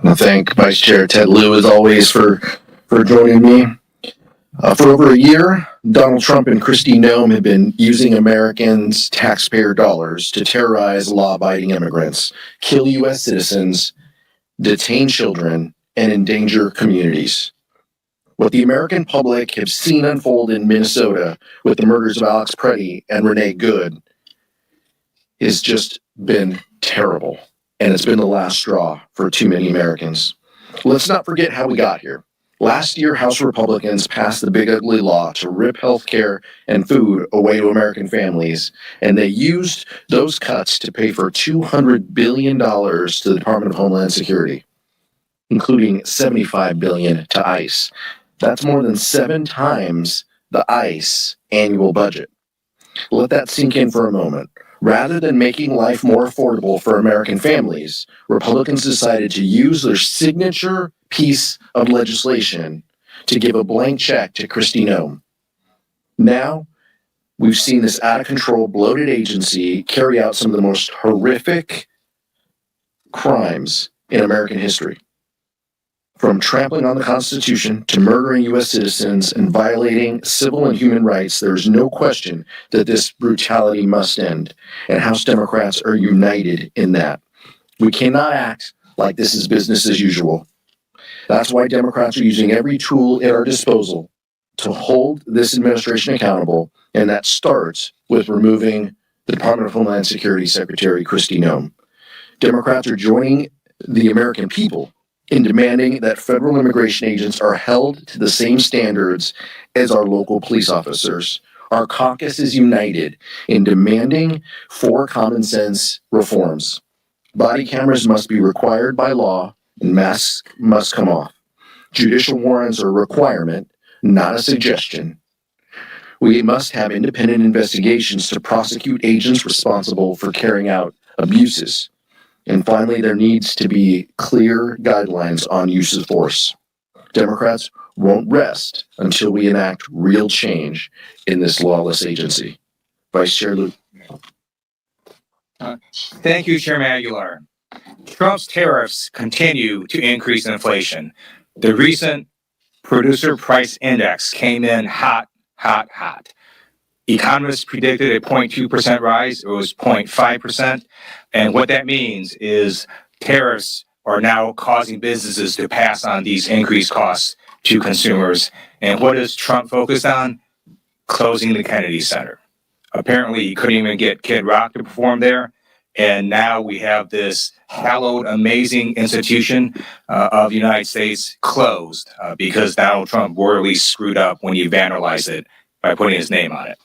I thank Vice Chair Ted Lieu, as always, for joining me. For over a year, Donald Trump and Kristi Noem have been using Americans' taxpayer dollars to terrorize law-abiding immigrants, kill U.S. citizens, detain children, and endanger communities. What the American public have seen unfold in Minnesota with the murders of Alex Preddy and Renee Good has just been terrible, and it's been the last straw for too many Americans. Let's not forget how we got here. Last year, House Republicans passed the big ugly law to rip health care and food away to American families, and they used those cuts to pay for $200 billion to the Department of Homeland Security, including $75 billion to ICE. That's more than 7 times the ICE annual budget. Let that sink in for a moment. Rather than making life more affordable for American families, Republicans decided to use their signature piece of legislation to give a blank check to Kristi Noem. Now, we've seen this out-of-control, bloated agency carry out some of the most horrific crimes in American history. From trampling on the Constitution to murdering U.S. citizens and violating civil and human rights, there is no question that this brutality must end, and House Democrats are united in that. We cannot act like this is business as usual. That's why Democrats are using every tool at our disposal to hold this administration accountable, and that starts with removing the Department of Homeland Security Secretary Kristi Noem. Democrats are joining the American people in demanding that federal immigration agents are held to the same standards as our local police officers. Our caucus is united in demanding 4 common sense reforms. Body cameras must be required by law, and masks must come off. Judicial warrants are a requirement, not a suggestion. We must have independent investigations to prosecute agents responsible for carrying out abuses. And finally, there needs to be clear guidelines on use of force. Democrats won't rest until we enact real change in this lawless agency. Vice Chair Lieu. Thank you, Chairman Aguilar. Trump's tariffs continue to increase inflation. The recent producer price index came in hot. Economists predicted a 0.2% rise. It was 0.5%. And what that means is tariffs are now causing businesses to pass on these increased costs to consumers. And what is Trump focused on? Closing the Kennedy Center. Apparently, he couldn't even get Kid Rock to perform there. And now we have this hallowed, amazing institution of the United States closed because Donald Trump royally screwed up when he vandalized it by putting his name on it.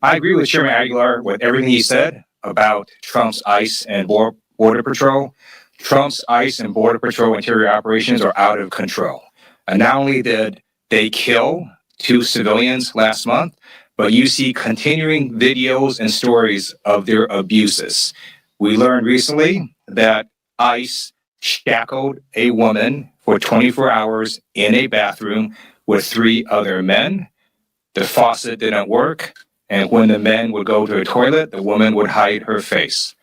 I agree with Chairman Aguilar with everything he said about Trump's ICE and Border Patrol. Trump's ICE and Border Patrol interior operations are out of control. And not only did they kill 2 civilians last month, but you see continuing videos and stories of their abuses. We learned recently that ICE shackled a woman for 24 hours in a bathroom with 3 other men. The faucet didn't work. And when the men would go to a toilet, the woman would hide her face.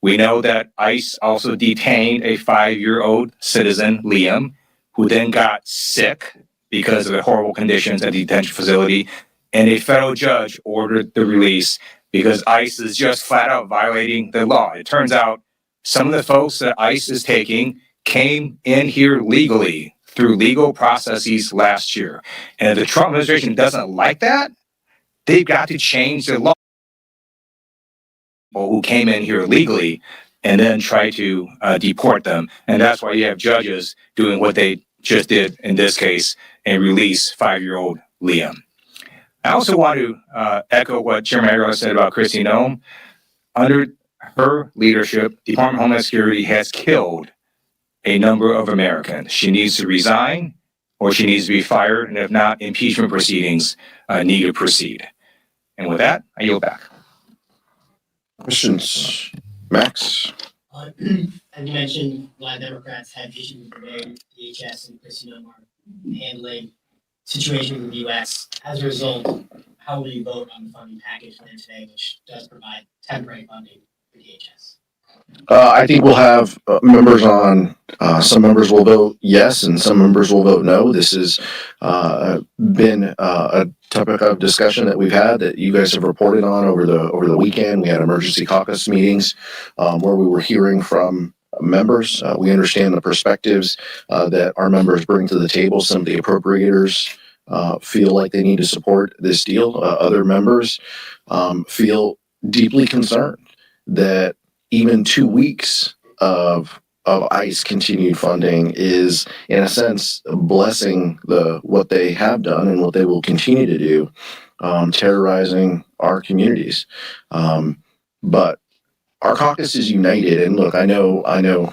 We know that ICE also detained a 5-year-old citizen, Liam, who then got sick because of the horrible conditions at the detention facility. And a federal judge ordered the release because ICE is just flat out violating the law. It turns out some of the folks that ICE is taking came in here legally through legal processes last year. And if the Trump administration doesn't like that, they've got to change the law. People who came in here legally and then try to deport them. And that's why you have judges doing what they just did in this case and release 5-year-old Liam. I also want to echo what Chairman Aguilar said about Kristi Noem. Under her leadership, the Department of Homeland Security has killed a number of Americans. She needs to resign or she needs to be fired. And if not, impeachment proceedings need to proceed. And with that, I yield back. Questions? Max? As you mentioned, a lot of Democrats had issues with the way DHS and Kristi Noem are handling situations in the U.S. As a result, how will you vote on the funding package for today, which does provide temporary funding for DHS? I think we'll have members on. Some members will vote yes, and some members will vote no. This has been a topic of discussion that we've had that you guys have reported on over the weekend. We had emergency caucus meetings where we were hearing from members. We understand the perspectives that our members bring to the table. Some of the appropriators feel like they need to support this deal. Other members feel deeply concerned that even 2 weeks of ICE continued funding is, in a sense, blessing what they have done and what they will continue to do, terrorizing our communities. But our caucus is united, and look, I know,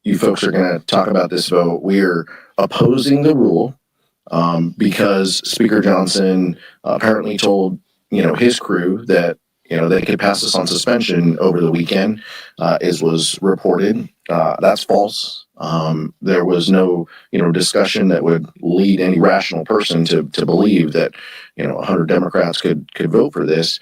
you folks are going to talk about this vote. We're opposing the rule because Speaker Johnson apparently told his crew that they could pass this on suspension over the weekend, as was reported. That's false. There was no, discussion that would lead any rational person to believe that, 100 Democrats could vote for this.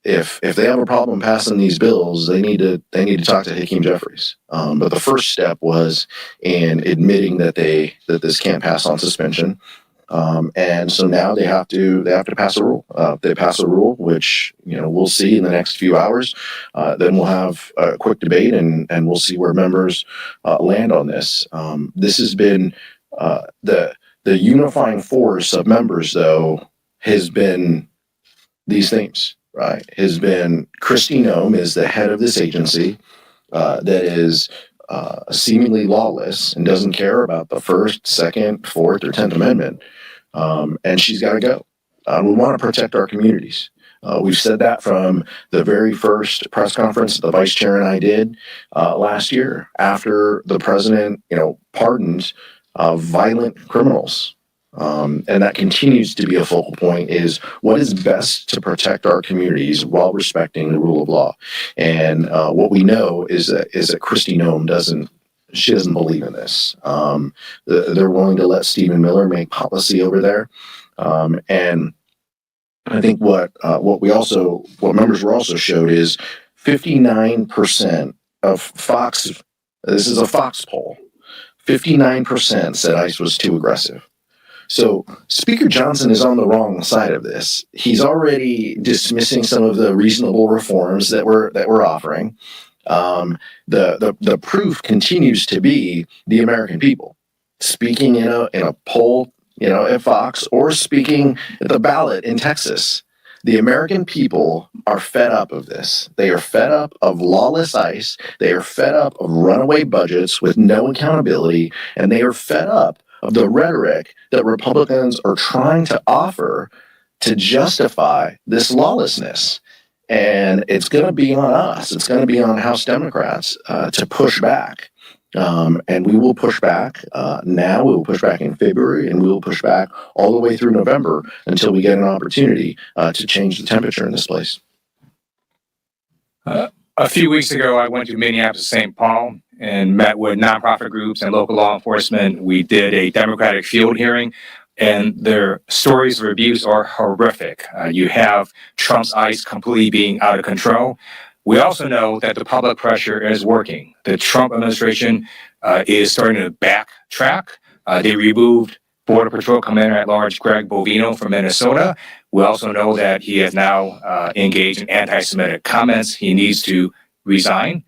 If they have a problem passing these bills, they need to talk to Hakeem Jeffries. But the first step was in admitting that this can't pass on suspension. And so now they have to pass a rule. If they pass a rule, which we'll see in the next few hours, then we'll have a quick debate and we'll see where members land on this. This has been the unifying force of members, though, has been these themes. Right? Has been Kristi Noem is the head of this agency that is seemingly lawless and doesn't care about the First, Second, Fourth, or 10th Amendment. And she's got to go. We want to protect our communities. We've said that from the very first press conference that the vice chair and I did last year after the president, pardoned violent criminals. And that continues to be a focal point, is what is best to protect our communities while respecting the rule of law. And what we know is that Kristi Noem doesn't believe in this. They're willing to let Stephen Miller make policy over there. And I think what members were also showed is 59% of Fox, this is a Fox poll, 59% said ICE was too aggressive. So Speaker Johnson is on the wrong side of this. He's already dismissing some of the reasonable reforms that we're offering. The proof continues to be the American people speaking in a poll, at Fox, or speaking at the ballot in Texas. The American people are fed up of this. They are fed up of lawless ICE. They are fed up of runaway budgets with no accountability, and they are fed up of the rhetoric that Republicans are trying to offer to justify this lawlessness. And it's going to be on us. It's going to be on House Democrats to push back. And we will push back now. We will push back in February, and we will push back all the way through November until we get an opportunity to change the temperature in this place. A few weeks ago, I went to Minneapolis, St. Paul, and met with nonprofit groups and local law enforcement. We did a Democratic field hearing, and their stories of abuse are horrific. You have Trump's ICE completely being out of control. We also know that the public pressure is working. The Trump administration is starting to backtrack. They removed Border Patrol Commander at Large Greg Bovino from Minnesota. We also know that he has now engaged in anti-Semitic comments. He needs to resign.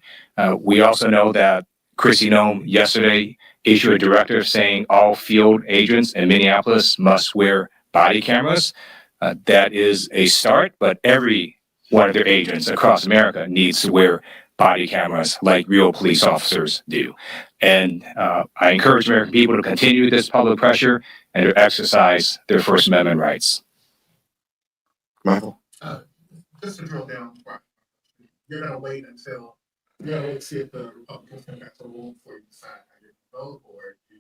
We also know that Kristi Noem yesterday issued a directive saying all field agents in Minneapolis must wear body cameras. That is a start, but every one of their agents across America needs to wear body cameras like real police officers do. And I encourage American people to continue this public pressure and to exercise their First Amendment rights. Michael? Just to drill down, you're going to wait until you see if the Republicans come back to the rule before you decide how you're going to vote, or do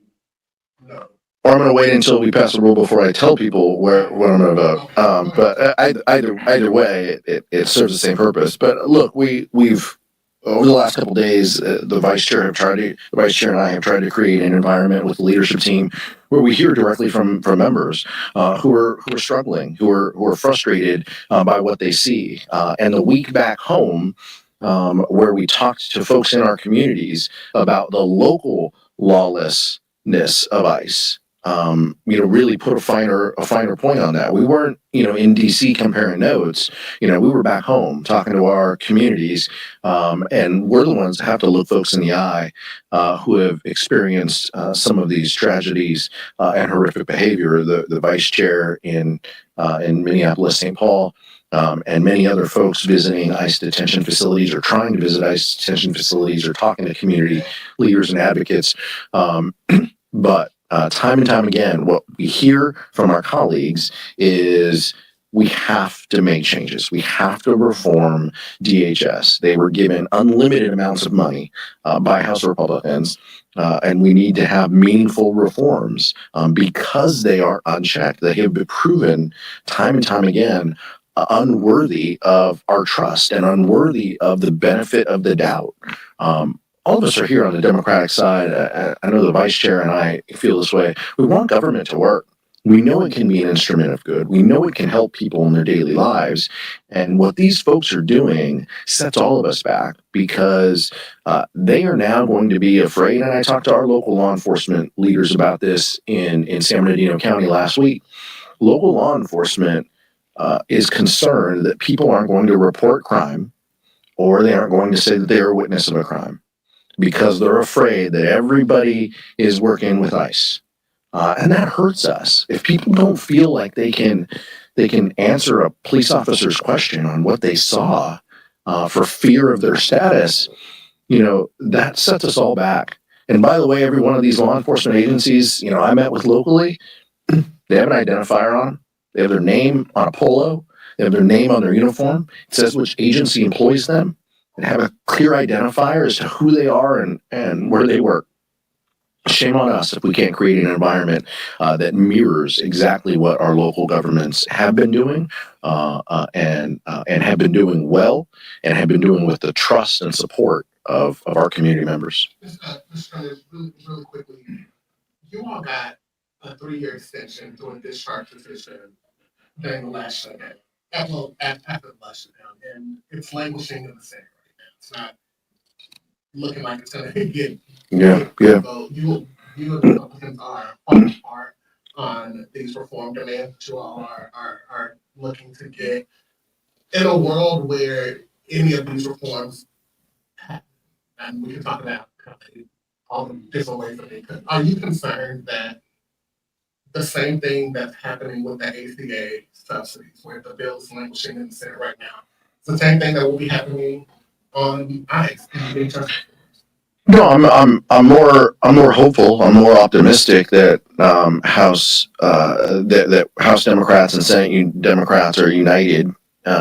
you know? Or I'm going to wait until we pass a rule before I tell people what I'm going to vote. But either way, it serves the same purpose. But look, we've over the last couple of days, the vice chair and I have tried to create an environment with the leadership team where we hear directly from members who are struggling, who are frustrated by what they see. And the week back home, where we talked to folks in our communities about the local lawlessness of ICE. Really put a finer point on that. We weren't, in DC comparing notes. We were back home talking to our communities, and we're the ones that have to look folks in the eye who have experienced some of these tragedies and horrific behavior. The vice chair in Minneapolis, St. Paul, and many other folks visiting ICE detention facilities or trying to visit ICE detention facilities or talking to community leaders and advocates. But time and time again, what we hear from our colleagues is we have to make changes. We have to reform DHS. They were given unlimited amounts of money by House Republicans, and we need to have meaningful reforms because they are unchecked. They have been proven time and time again unworthy of our trust and unworthy of the benefit of the doubt. All of us are here on the Democratic side. I know the vice chair and I feel this way. We want government to work. We know it can be an instrument of good. We know it can help people in their daily lives. And what these folks are doing sets all of us back because they are now going to be afraid. And I talked to our local law enforcement leaders about this in San Bernardino County last week. Local law enforcement is concerned that people aren't going to report crime or they aren't going to say that they are a witness of a crime because they're afraid that everybody is working with ICE. And that hurts us. If people don't feel like they can answer a police officer's question on what they saw for fear of their status, that sets us all back. And by the way, every one of these law enforcement agencies, I met with locally, they have an identifier on them. They have their name on a polo. They have their name on their uniform. It says which agency employs them and have a clear identifier as to who they are and where they work. Shame on us if we can't create an environment that mirrors exactly what our local governments have been doing and have been doing well and have been doing with the trust and support of our community members. Really quickly, you all got a 3-year extension to a discharge position during the last shutdown. After the last shutdown, and it's languishing in the Senate right now. It's not looking like it's going to get. Yeah. So you and the Republicans are falling apart on these reform demands that you all are looking to get. In a world where any of these reforms happen, and we can talk about all the different ways that they could. Are you concerned that the same thing that's happening with the ACA subsidies, where the bill is languishing in the Senate right now, it's the same thing that will be happening on ICE and DHS? No, I'm more hopeful. I'm more optimistic that House Democrats and Senate Democrats are united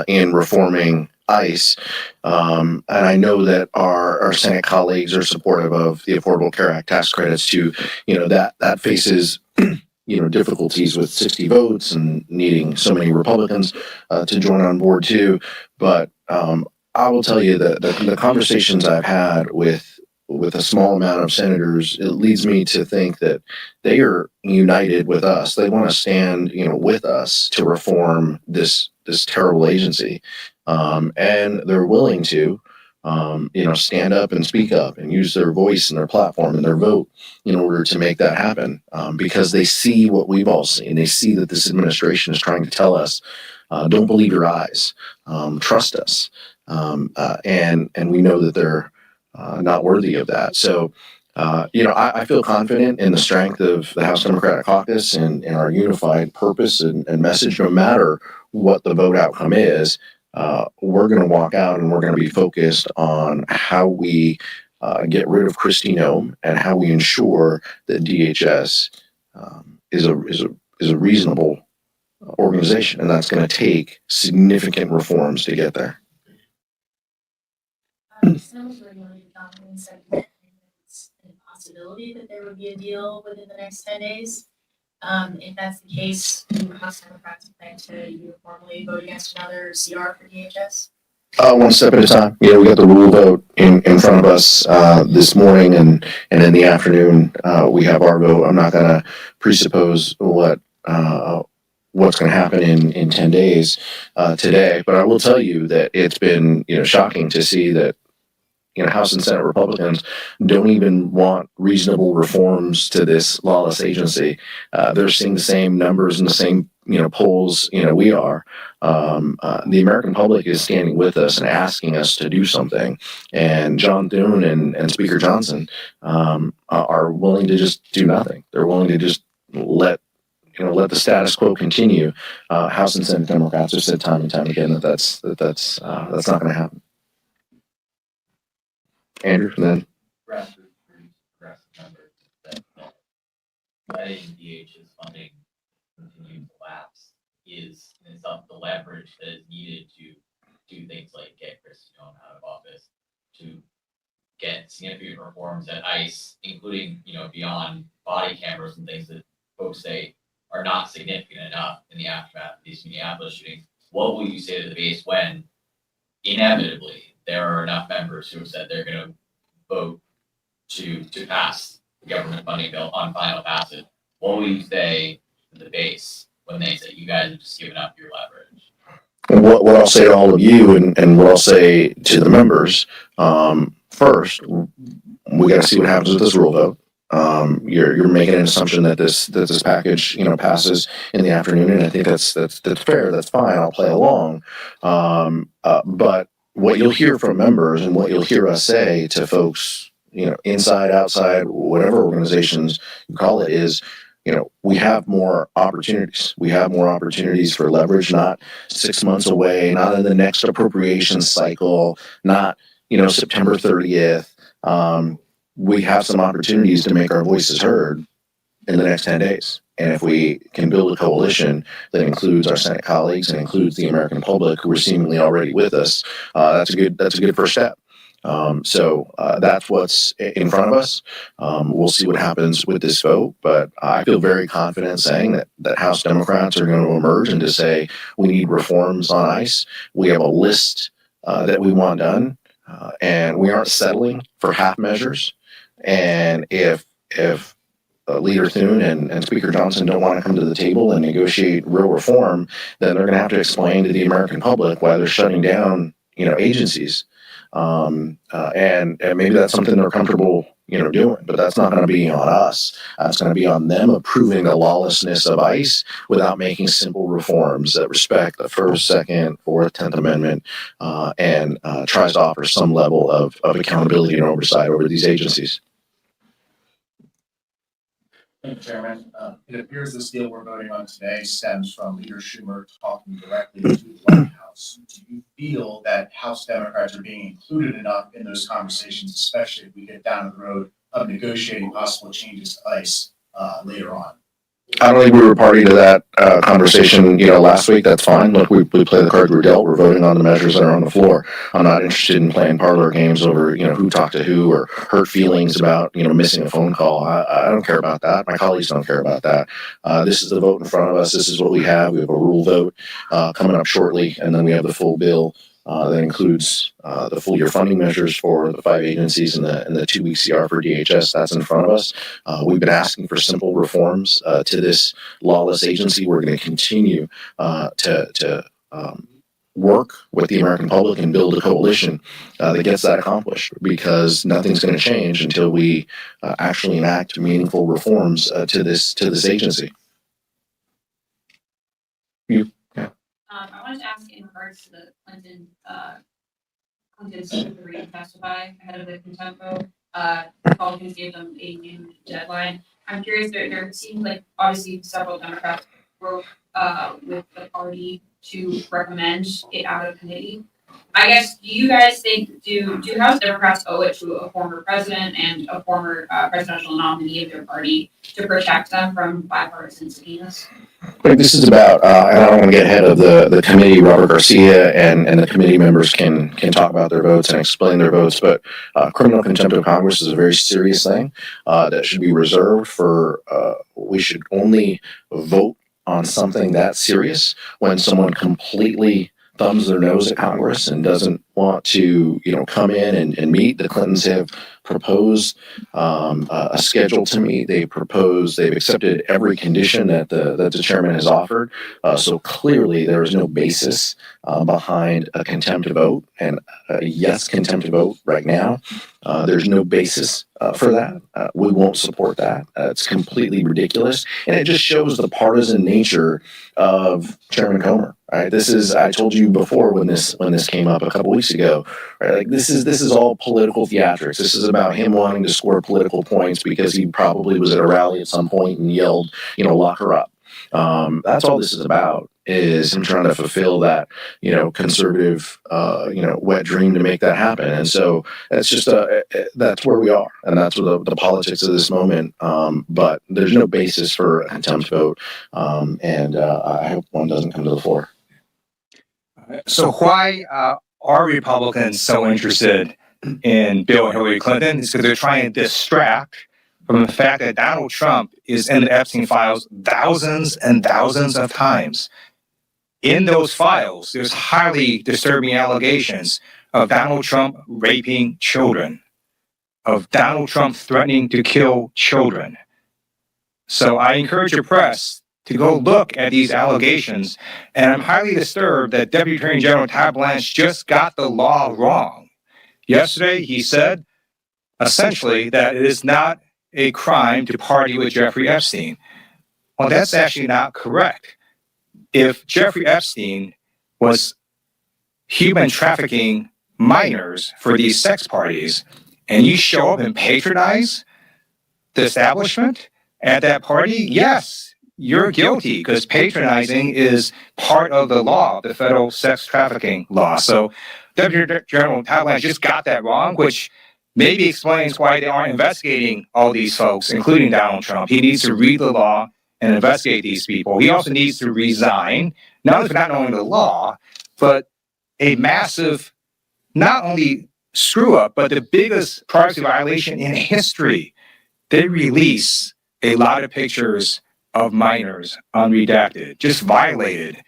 in reforming ICE, and I know that our Senate colleagues are supportive of the Affordable Care Act tax credits too. That faces difficulties with 60 votes and needing so many Republicans to join on board too. But I will tell you that the conversations I've had with a small amount of senators, it leads me to think that they are united with us. They want to stand, with us to reform this terrible agency, and they're willing to, stand up and speak up and use their voice and their platform and their vote in order to make that happen, because they see what we've all seen. They see that this administration is trying to tell us, don't believe your eyes, trust us, and we know that they're not worthy of that. So, I feel confident in the strength of the House Democratic Caucus and our unified purpose and message. No matter what the vote outcome is, we're going to walk out and we're going to be focused on how we get rid of Kristi Noem and how we ensure that DHS is a reasonable organization, and that's going to take significant reforms to get there. Senators regularly said that it's a possibility that there would be a deal within the next 10 days. If that's the case, do House Democrats plan to uniformly vote against another CR for DHS? One step at a time. We got the rule vote in front of us this morning, and in the afternoon we have our vote. I'm not going to presuppose what what's going to happen in 10 days today. But I will tell you that it's been, shocking to see that, House and Senate Republicans don't even want reasonable reforms to this lawless agency. They're seeing the same numbers and the same, polls, we are. The American public is standing with us and asking us to do something. And John Thune and Speaker Johnson are willing to just do nothing. They're willing to just let the status quo continue. House and Senate Democrats have said time and time again that's not going to happen. Andrew, and then progressive members that letting DHS funding continue to lapse is in itself the leverage that is needed to do things like get Kristi Noem out of office, to get significant reforms at ICE, including, beyond body cameras and things that folks say are not significant enough in the aftermath of these Minneapolis shootings. What will you say to the base when inevitably there are enough members who have said they're going to vote to pass the government funding bill on final passage? What will you say to the base when they say you guys have just given up your leverage? what I'll say to all of you and what I'll say to the members, first, we got to see what happens with this rule vote. You're making an assumption that this package passes in the afternoon, and I think that's fair. That's fine. I'll play along. But what you'll hear from members and what you'll hear us say to folks, inside, outside, whatever organizations you call it, is, we have more opportunities. We have more opportunities for leverage, not 6 months away, not in the next appropriations cycle, not, September 30th. We have some opportunities to make our voices heard in the next 10 days. And if we can build a coalition that includes our Senate colleagues and includes the American public who are seemingly already with us, that's a good first step. So that's what's in front of us. We'll see what happens with this vote, but I feel very confident saying that House Democrats are going to emerge and to say we need reforms on ICE. We have a list that we want done, and we aren't settling for half measures. And if Leader Thune and Speaker Johnson don't want to come to the table and negotiate real reform, then they're going to have to explain to the American public why they're shutting down, agencies. And maybe that's something they're comfortable, doing, but that's not going to be on us. It's going to be on them approving the lawlessness of ICE without making simple reforms that respect the First, Second, Fourth, 10th Amendment, and tries to offer some level of accountability and oversight over these agencies. Thank you, Chairman. It appears this deal we're voting on today stems from Leader Schumer talking directly to the White House. Do you feel that House Democrats are being included enough in those conversations, especially if we get down the road of negotiating possible changes to ICE later on? I don't think we were party to that conversation, last week. That's fine. Look, we play the cards we're dealt. We're voting on the measures that are on the floor. I'm not interested in playing parlor games over, who talked to who or hurt feelings about, missing a phone call. I don't care about that. My colleagues don't care about that. This is the vote in front of us. This is what we have. We have a rule vote coming up shortly, and then we have the full bill that includes the full year funding measures for the 5 agencies and the 2-week CR for DHS. That's in front of us. We've been asking for simple reforms to this lawless agency. We're going to continue to work with the American public and build a coalition that gets that accomplished, because nothing's going to change until we actually enact meaningful reforms to this agency. I wanted to ask in regards to the Clinton's agreed to testify ahead of the contempt vote. Republicans gave them a new deadline. I'm curious, there seems like obviously several Democrats work with the party to recommend it out of committee. I guess, do you guys think, do House Democrats owe it to a former president and a former presidential nominee of their party to protect them from bipartisan subpoenas? This is about, and I don't want to get ahead of the committee. Robert Garcia and the committee members can talk about their votes and explain their votes, but criminal contempt of Congress is a very serious thing that should be reserved for, we should only vote on something that serious when someone completely thumbs their nose at Congress and doesn't want to, come in and meet. The Clintons have proposed a schedule to meet. They've accepted every condition that the chairman has offered. So clearly there is no basis behind a contempt vote, and a yes contempt vote right now. There's no basis for that. We won't support that. It's completely ridiculous, and it just shows the partisan nature of Chairman Comer. Right? I told you before when this came up a couple weeks ago. Right? Like this is all political theatrics. This is about him wanting to score political points because he probably was at a rally at some point and yelled, lock her up. That's all this is about, is him trying to fulfill that, conservative, wet dream to make that happen. And so that's just that's where we are, and that's what the politics of this moment. But there's no basis for a contempt vote, and I hope one doesn't come to the floor. So why are Republicans so interested in Bill and Hillary Clinton? It's because they're trying to distract from the fact that Donald Trump is in the Epstein files thousands and thousands of times. In those files, there's highly disturbing allegations of Donald Trump raping children, of Donald Trump threatening to kill children. So I encourage your press to go look at these allegations, and I'm highly disturbed that Deputy Attorney General Todd Blanche just got the law wrong. Yesterday, he said, essentially, that it is not a crime to party with Jeffrey Epstein. Well, that's actually not correct. If Jeffrey Epstein was human trafficking minors for these sex parties, and you show up and patronize the establishment at that party, yes, you're guilty, because patronizing is part of the law, the federal sex trafficking law. So Deputy General Todd Blanche just got that wrong, which maybe explains why they aren't investigating all these folks, including Donald Trump. He needs to read the law and investigate these people. He also needs to resign, not only for not knowing the law, but a massive, not only screw up, but the biggest privacy violation in history. They release a lot of pictures of minors unredacted, just violated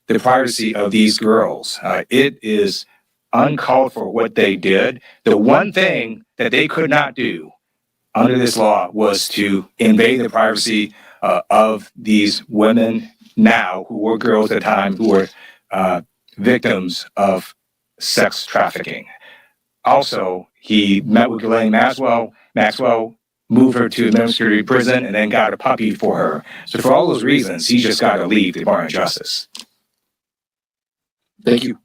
the privacy of these girls. It is uncalled for what they did. The one thing that they could not do under this law was to invade the privacy of these women now, who were girls at the time, who were victims of sex trafficking. Also, he met with Ghislaine Maxwell, moved her to administrative prison, and then got a puppy for her. So for all those reasons, he just got to leave the Department of Justice. Thank you.